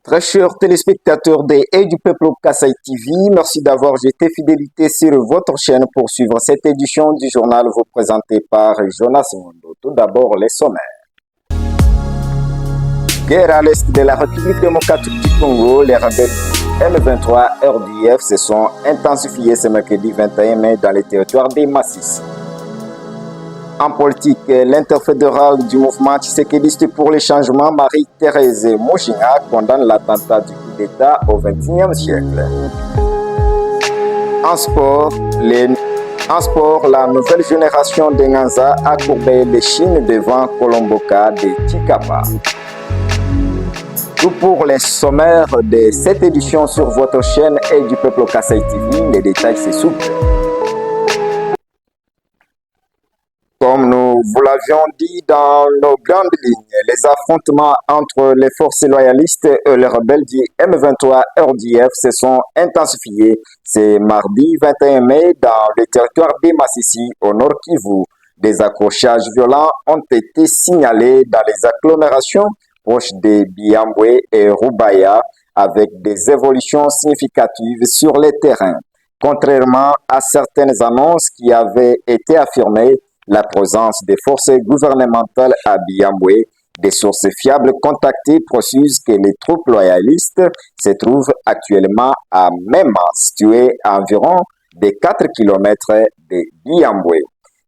Très chers téléspectateurs des Et du Peuple Kassai TV, merci d'avoir jeté fidélité sur votre chaîne pour suivre cette édition du journal vous présenté par Jonas Mondo. Tout d'abord, les sommaires. Guerre à l'est de la République démocratique du Congo, les rebelles M23 RDF se sont intensifiés ce mercredi 21 mai dans les territoires des Massis. En politique, l'interfédérale du mouvement tshisekidiste pour les changements, Marie-Thérèse Mouchinga, condamne l'attentat du coup d'État au XXIe siècle. En sport, la nouvelle génération de Nganza a courbé les chines devant Colomboka de Chikapa. Tout pour les sommaires de cette édition sur votre chaîne et du Peuple Kassai TV, les détails c'est souple. Comme nous vous l'avions dit dans nos grandes lignes, les affrontements entre les forces loyalistes et les rebelles du M23 RDF se sont intensifiés ce mardi 21 mai dans le territoire des Massissi au nord Kivu. Des accrochages violents ont été signalés dans les agglomérations proches de Biambwe et Rubaya avec des évolutions significatives sur les terrains. Contrairement à certaines annonces qui avaient été affirmées, la présence des forces gouvernementales à Biambwe, des sources fiables contactées précisent que les troupes loyalistes se trouvent actuellement à Mema, situé à environ de 4 km de Biambwe.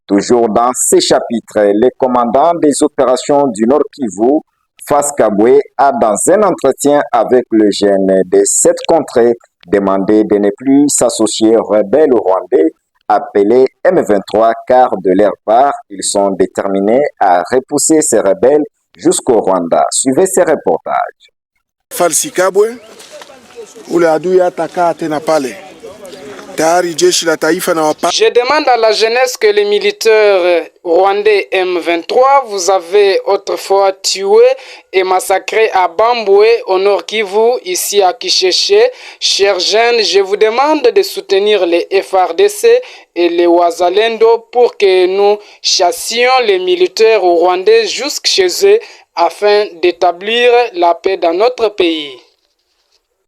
Toujours dans ces chapitres, le commandant des opérations du Nord Kivu, Fas Kabwe, a dans un entretien avec le jeune de cette contrée demandé de ne plus s'associer aux rebelles rwandais appelés M23 car de leur part, ils sont déterminés à repousser ces rebelles jusqu'au Rwanda. Suivez ces reportages. Falsikabwe ule adui ataka tena pale. Je demande à la jeunesse que les militaires rwandais M23 vous avez autrefois tué et massacré à Bamboué au nord Kivu, ici à Kisheshe. Chers jeunes, je vous demande de soutenir les FRDC et les Wazalendo pour que nous chassions les militaires rwandais jusque chez eux afin d'établir la paix dans notre pays.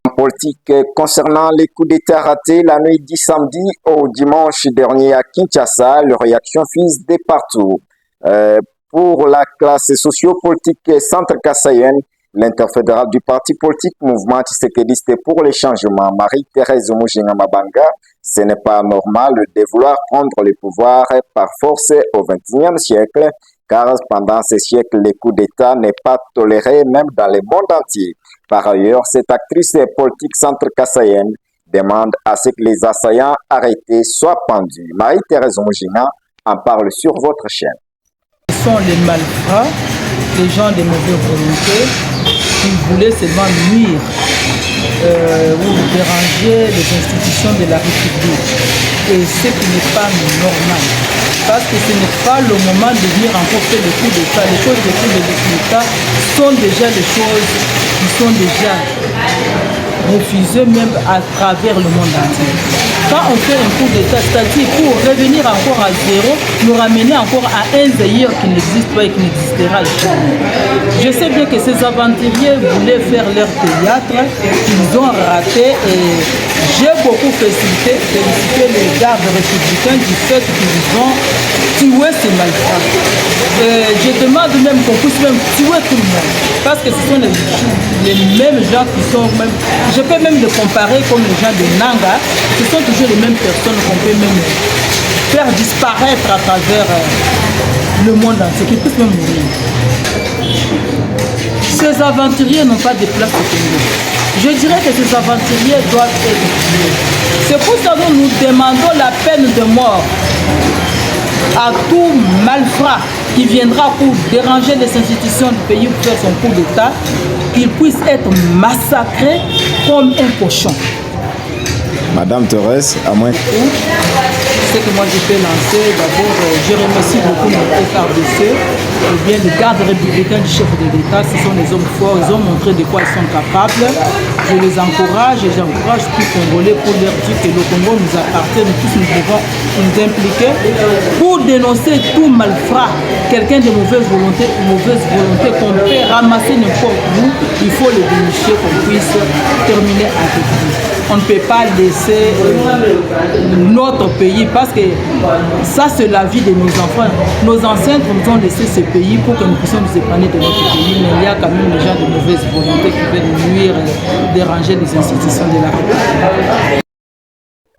En politique, concernant les coups d'État ratés la nuit du samedi au dimanche dernier à Kinshasa, les réactions fusent de partout. Pour la classe sociopolitique centre-kassaïenne, l'interfédérale du parti politique Mouvement Tshisekidiste pour les changements, Marie-Thérèse Mouchinga Mabanga, ce n'est pas normal de vouloir prendre le pouvoir par force au XXIe siècle, car pendant ces siècles, les coups d'État n'est pas toléré même dans le monde entier. Par ailleurs, cette actrice politique centre-kassaïenne demande à ce que les assaillants arrêtés soient pendus. Marie-Thérèse Mouchinga en parle sur votre chaîne. Ce sont les malfrats, les gens de mauvaise volonté qui voulaient seulement nuire ou déranger les institutions de la République. Et ce qui n'est pas normal. Parce que ce n'est pas le moment de venir encore faire le coup d'État. Les choses de coup d'État sont déjà des choses qui sont déjà refusées même à travers le monde entier. Quand on fait un coup d'État, c'est-à-dire pour revenir encore à zéro, nous ramener encore à un Zaïre qui n'existe pas et qui n'existera jamais. Je sais bien que ces aventuriers voulaient faire leur théâtre, qu'ils ont raté et j'ai beaucoup félicité les gardes républicains du fait qu'ils ont tué ces malfrats. Je demande même qu'on puisse même tuer tout le monde. Parce que ce sont les mêmes gens qui sont même... Je peux même les comparer comme les gens de Nanga. Ce sont toujours les mêmes personnes qu'on peut même faire disparaître à travers le monde entier, qui puissent même mourir. Ces aventuriers n'ont pas de place au Congo. Je dirais que ces aventuriers doivent être tués. C'est pour ça que nous demandons la peine de mort à tout malfrat qui viendra pour déranger les institutions du pays pour faire son coup d'État, qu'il puisse être massacré comme un cochon. Madame Thérèse, à moins. Ce que moi je peux lancer, d'abord, je remercie beaucoup notre FRDC, ou bien les gardes républicains du chef de l'État. Ce sont des hommes forts, ils ont montré de quoi ils sont capables. Je les encourage et j'encourage tous les Congolais pour leur dire que le Congo nous appartient, nous tous nous devons nous impliquer pour dénoncer tout malfrat, quelqu'un de mauvaise volonté qu'on peut ramasser n'importe où il faut le dénicher qu'on puisse terminer avec lui. On ne peut pas laisser notre pays parce que ça c'est la vie de nos enfants. Nos ancêtres nous ont laissé ce pays pour que nous puissions nous épargner de notre pays, mais il y a quand même des gens de mauvaise volonté qui veulent nuire, déranger les institutions de la République.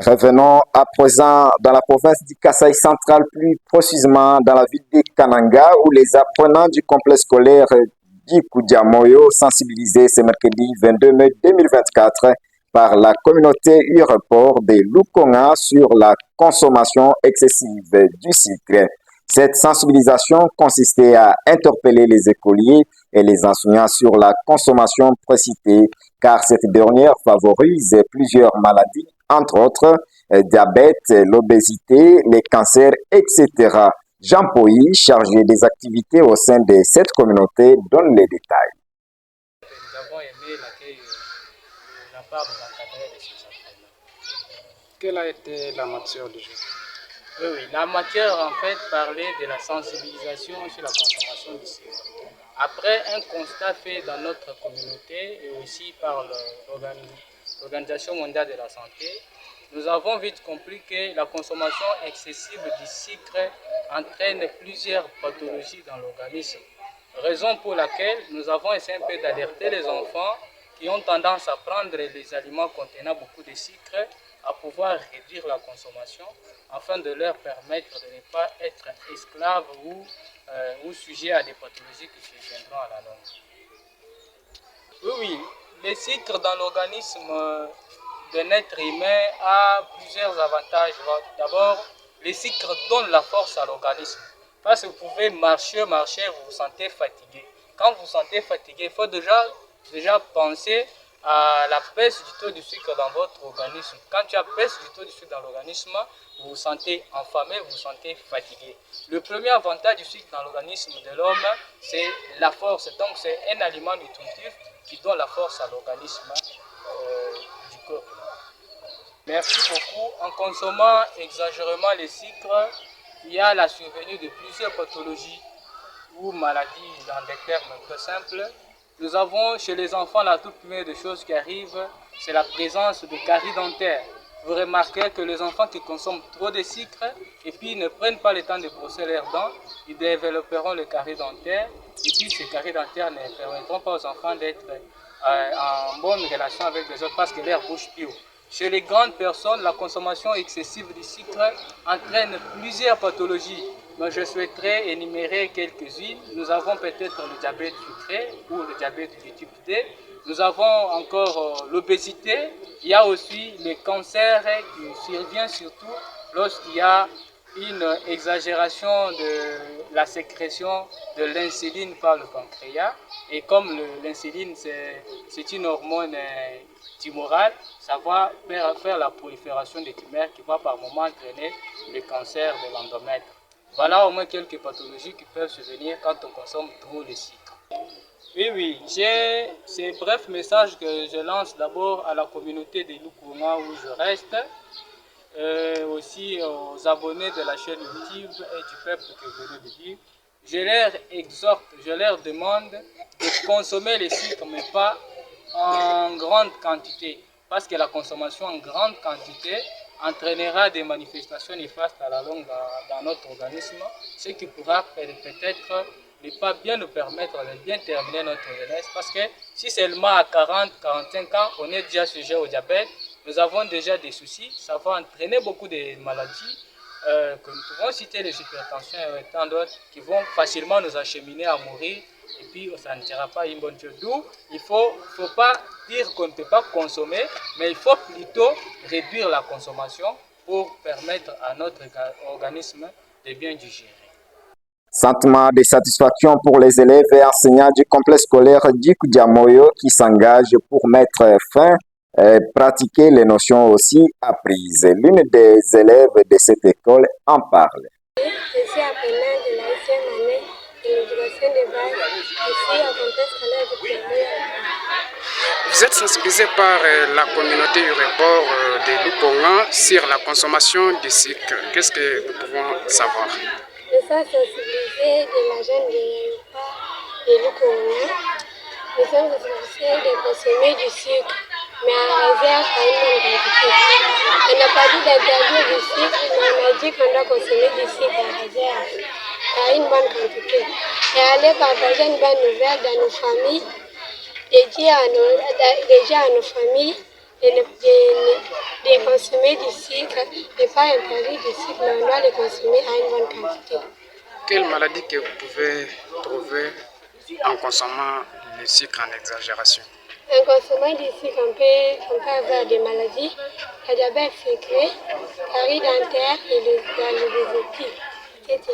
Revenons à présent dans la province du Kasaï central, plus précisément dans la ville de Kananga, où les apprenants du complexe scolaire d'Ikoudiamoyo sensibilisés ce mercredi 22 mai 2024 par la communauté Ureport de Lukonga sur la consommation excessive du sucre. Cette sensibilisation consistait à interpeller les écoliers et les enseignants sur la consommation précitée, car cette dernière favorise plusieurs maladies, entre autres diabète, l'obésité, les cancers, etc. Jean Poyi, chargé des activités au sein de cette communauté, donne les détails. Nous avons aimé l'accueil de la part des encadrés de ces apprenants. Quelle a été la matière du jour? Oui, la matière en fait parlait de la sensibilisation sur la consommation du sucre. Après un constat fait dans notre communauté et aussi par l'Organisation mondiale de la santé, nous avons vite compris que la consommation excessive du sucre entraîne plusieurs pathologies dans l'organisme. Raison pour laquelle nous avons essayé un peu d'alerter les enfants qui ont tendance à prendre les aliments contenant beaucoup de sucre à pouvoir réduire la consommation afin de leur permettre de ne pas être esclaves ou sujets à des pathologies qui se viendront à la longue. Oui, le sucre dans l'organisme d'un être humain a plusieurs avantages. D'abord, le sucre donne la force à l'organisme. Parce que vous pouvez marcher, vous vous sentez fatigué. Quand vous vous sentez fatigué, il faut déjà penser à la baisse du taux de sucre dans votre organisme. Quand tu as baisse du taux de sucre dans l'organisme, vous vous sentez affamé, vous vous sentez fatigué. Le premier avantage du sucre dans l'organisme de l'homme, c'est la force. Donc c'est un aliment nutritif qui donne la force à l'organisme du corps. Merci beaucoup. En consommant exagérément les sucres, il y a la survenue de plusieurs pathologies ou maladies dans des termes très simples. Nous avons chez les enfants la toute première des choses qui arrive, c'est la présence de caries dentaires. Vous remarquez que les enfants qui consomment trop de sucre et puis ne prennent pas le temps de brosser leurs dents, ils développeront le caries dentaire et puis ces caries dentaires ne permettront pas aux enfants d'être en bonne relation avec les autres parce que leur bouche pue. Chez les grandes personnes, la consommation excessive du sucre entraîne plusieurs pathologies. Donc je souhaiterais énumérer quelques-unes. Nous avons peut-être le diabète sucré ou le diabète du type D. Nous avons encore l'obésité. Il y a aussi le cancer qui survient surtout lorsqu'il y a une exagération de la sécrétion de l'insuline par le pancréas. Et comme l'insuline, c'est une hormone tumorale, ça va faire la prolifération des tumeurs qui va par moment entraîner le cancer de l'endomètre. Voilà au moins quelques pathologies qui peuvent survenir quand on consomme trop de sucre. Oui, j'ai ce bref message que je lance d'abord à la communauté de Lukonga où je reste, aussi aux abonnés de la chaîne YouTube et du peuple que je venais de dire. Je leur exhorte, je leur demande de consommer les sucres, mais pas en grande quantité, parce que la consommation en grande quantité entraînera des manifestations néfastes à la longue dans notre organisme, ce qui pourra peut-être ne pas bien nous permettre de bien terminer notre jeunesse, parce que si seulement à 40-45 ans, on est déjà sujet au diabète, nous avons déjà des soucis, ça va entraîner beaucoup de maladies, que nous pouvons citer les hypertensions et tant d'autres qui vont facilement nous acheminer à mourir et puis ça ne sera pas une bonne chose. D'où il faut pas dire qu'on ne peut pas consommer, mais il faut plutôt réduire la consommation pour permettre à notre organisme de bien digérer. Sentiment de satisfaction pour les élèves et enseignants du complexe scolaire d'Ikoudiamoyo qui s'engagent pour mettre fin et pratiquer les notions aussi apprises. L'une des élèves de cette école en parle. Je suis apprenante de la 8e année de l'éducation de base ici au complexe scolaire d'Ikoudiamoyo. Vous êtes sensibilisé par la communauté Ureport de Lukonga sur la consommation du sucre. Qu'est-ce que nous pouvons savoir? Je suis sensibilisée de la jeune de Ureport de Lukonga nous sommes censés de consommer du sucre, mais en réserve à une bonne quantité. On n'a pas dit d'interdire du sucre, mais on a dit qu'on doit consommer du sucre en réserve à une bonne quantité. Et aller partager une bonne nouvelle dans nos familles et dire à nos familles de consommer du sucre et pas interdire du sucre, mais on doit le consommer à une bonne quantité. Quelle maladie que vous pouvez trouver en consommant le sucre en exagération? En consommant du sucre, on peut avoir des maladies, le diabète sucré, carie dentaire et l'obésité, etc.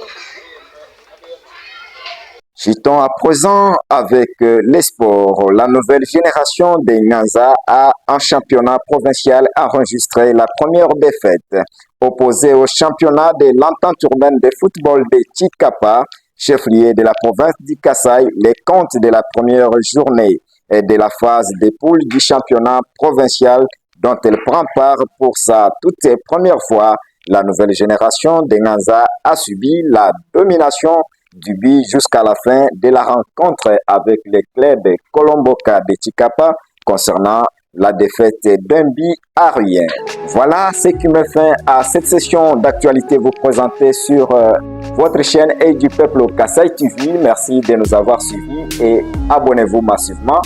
Citons à présent avec les sports. La nouvelle génération des Nyanza a, en championnat provincial, enregistré la première défaite. Opposée au championnat de l'entente urbaine de football de Chikapa, chef-lieu de la province du Kasaï, les comptes de la première journée et de la phase des poules du championnat provincial dont elle prend part pour sa toute première fois. La nouvelle génération des Nyanza a subi la domination du but jusqu'à la fin de la rencontre avec le club Colomboka de Chikapa concernant la défaite d'un but à rien. Voilà ce qui me fait à cette session d'actualité vous présenter sur votre chaîne et du peuple Kasaï TV. Merci de nous avoir suivis et abonnez-vous massivement.